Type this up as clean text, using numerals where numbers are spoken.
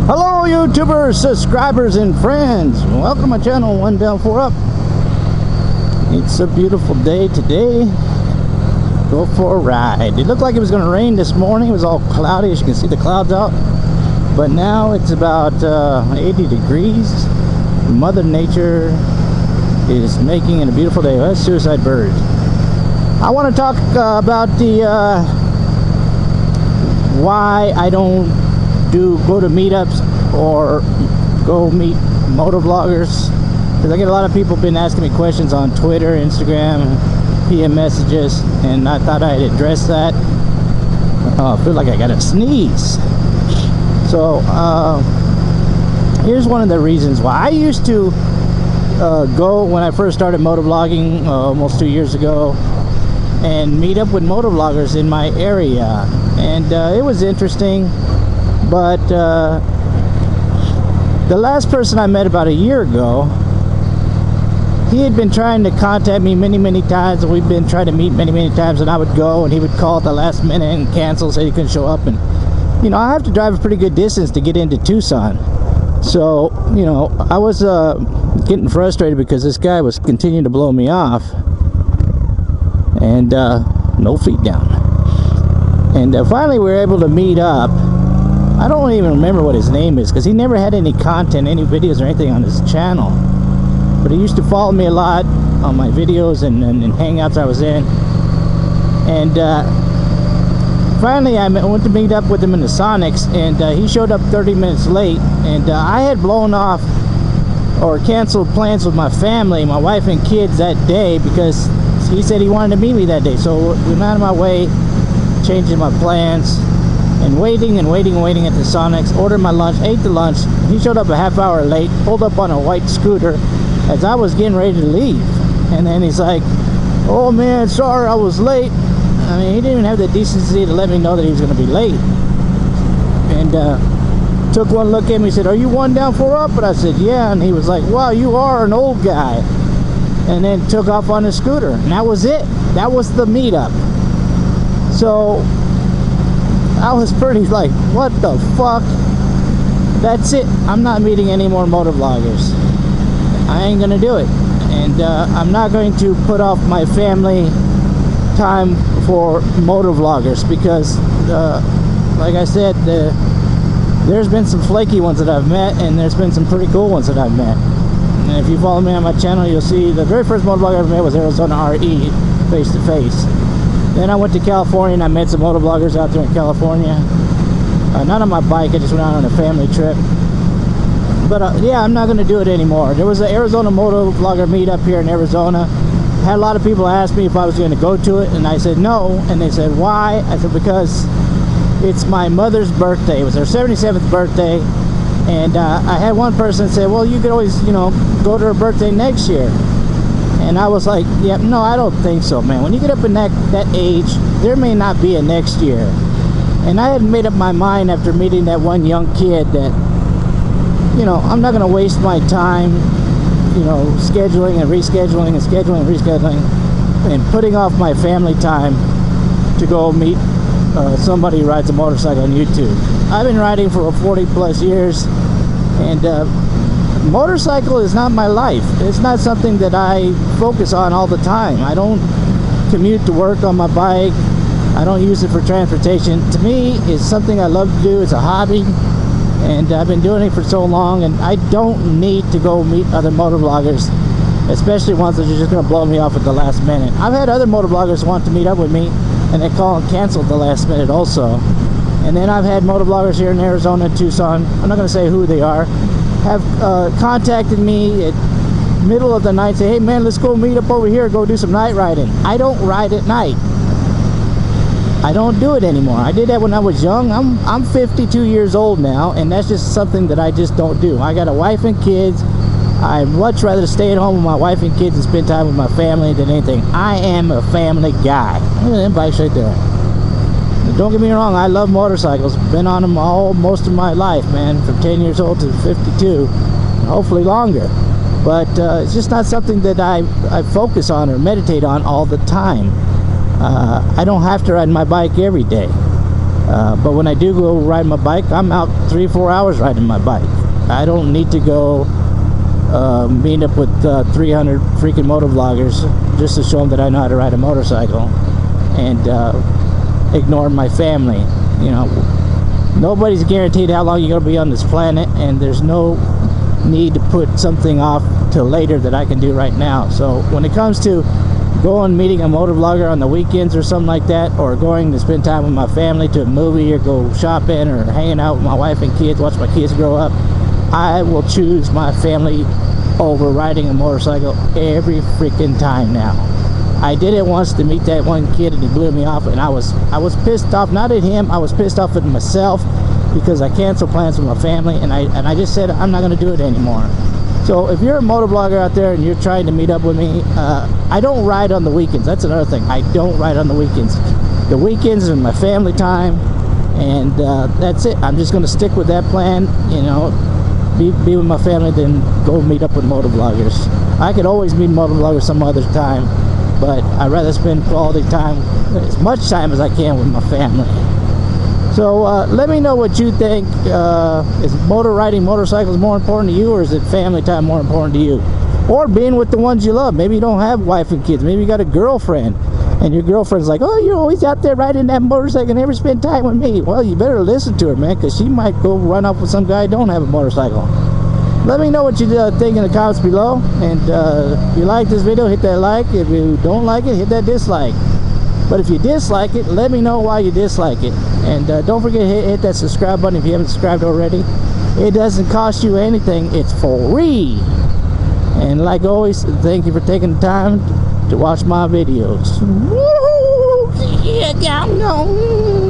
Hello YouTubers, subscribers and friends. Welcome to my channel, One Down, Four Up. It's a beautiful day today. Go for a ride. It looked like it was going to rain this morning. It was all cloudy, as you can see the clouds out. But now it's about 80 degrees. Mother Nature is making it a beautiful day. That's suicide bird. I want to talk about the why I don't go to meetups or go meet motovloggers, because I get a lot of people been asking me questions on Twitter, Instagram, PM messages, and I thought I'd address that. I feel like I gotta sneeze. So here's one of the reasons why. I used to go when I first started motovlogging almost 2 years ago and meet up with motovloggers in my area, and it was interesting. But the last person I met about a year ago, he had been trying to contact me many times, and we've been trying to meet many times, and I would go and he would call at the last minute and cancel, say he couldn't show up. And you know, I have to drive a pretty good distance to get into Tucson, so you know, I was getting frustrated because this guy was continuing to blow me off, and no feet down. And finally we were able to meet up. I don't even remember what his name is, because he never had any content, any videos or anything on his channel. But he used to follow me a lot on my videos and hangouts I was in. And finally I went to meet up with him in the Sonics, and he showed up 30 minutes late. And I had blown off or canceled plans with my family, my wife and kids, that day, because he said he wanted to meet me that day. So we went out of my way, changing my plans, and waiting at the Sonics. Ordered my lunch, ate the lunch. He showed up a half hour late, pulled up on a white scooter as I was getting ready to leave. And then he's like, "Oh man, sorry I was late." I mean, he didn't even have the decency to let me know that he was going to be late. And took one look at me, said, "Are you One Down, Four Up?" And I said, "Yeah." And he was like, "Wow, you are an old guy." And then took off on his scooter. And that was it. That was the meetup. So I was pretty like, what the fuck? That's it. I'm not meeting any more motovloggers. I ain't gonna do it. And I'm not going to put off my family time for motovloggers, because like I said, there's been some flaky ones that I've met, and there's been some pretty cool ones that I've met. And if you follow me on my channel, you'll see the very first motovlogger I ever met was Arizona RE, face to face. Then I went to California and I met some motovloggers out there in California. Not on my bike, I just went out on a family trip. But yeah, I'm not going to do it anymore. There was an Arizona motovlogger meetup here in Arizona. Had a lot of people ask me if I was going to go to it, and I said no. And they said, "Why?" I said, "Because it's my mother's birthday." It was her 77th birthday. And I had one person say, "Well, you could always, you know, go to her birthday next year." And I was like, yeah, no, I don't think so, man. When you get up in that age, there may not be a next year. And I had made up my mind after meeting that one young kid that, you know, I'm not going to waste my time, you know, scheduling and rescheduling and scheduling and rescheduling and putting off my family time to go meet somebody who rides a motorcycle on YouTube. I've been riding for 40 plus years, and motorcycle is not my life. It's not something that I focus on all the time. I don't commute to work on my bike. I don't use it for transportation. To me, it's something I love to do. It's a hobby, and I've been doing it for so long, and I don't need to go meet other motovloggers, especially ones that are just going to blow me off at the last minute. I've had other motovloggers want to meet up with me, and they call and cancel at the last minute also. And then I've had motovloggers here in Arizona, Tucson, I'm not going to say who they are, have contacted me at middle of the night, say, "Hey man, let's go meet up over here, go do some night riding." I don't ride at night. I don't do it anymore. I did that when I was young. I'm 52 years old now, and that's just something that I just don't do. I got a wife and kids. I'd much rather stay at home with my wife and kids and spend time with my family than anything. I am a family guy. Look at them bikes right there. Don't get me wrong, I love motorcycles. Been on them most of my life, man, from 10 years old to 52, hopefully longer. But it's just not something that I focus on or meditate on all the time. I don't have to ride my bike every day. But when I do go ride my bike, I'm out 3-4 hours riding my bike. I don't need to go meet up with 300 freaking moto vloggers just to show them that I know how to ride a motorcycle, and ignore my family. You know, nobody's guaranteed how long you're going to be on this planet, and there's no need to put something off till later that I can do right now. So when it comes to going meeting a motor vlogger on the weekends or something like that, or going to spend time with my family to a movie, or go shopping, or hanging out with my wife and kids, watch my kids grow up, I will choose my family over riding a motorcycle every freaking time now. I did it once to meet that one kid, and he blew me off, and I was pissed off, not at him, I was pissed off at myself, because I canceled plans with my family, and I just said I'm not going to do it anymore. So if you're a motor vlogger out there and you're trying to meet up with me, I don't ride on the weekends. That's another thing. I don't ride on the weekends. The weekends are my family time, and that's it. I'm just going to stick with that plan, you know, be with my family, then go meet up with motor vloggers. I could always meet motor vloggers some other time, but I'd rather spend quality time, as much time as I can, with my family. So let me know what you think. Is motor riding motorcycles more important to you, or is it family time more important to you? Or being with the ones you love. Maybe you don't have wife and kids. Maybe you got a girlfriend, and your girlfriend's like, oh, you're always out there riding that motorcycle and never spend time with me. Well, you better listen to her, man, because she might go run off with some guy who don't have a motorcycle. Let me know what you think in the comments below. And if you like this video, hit that like. If you don't like it, hit that dislike. But if you dislike it, let me know why you dislike it. And don't forget to hit that subscribe button if you haven't subscribed already. It doesn't cost you anything. It's free. And like always, thank you for taking the time to watch my videos. Woo! Yeah, no.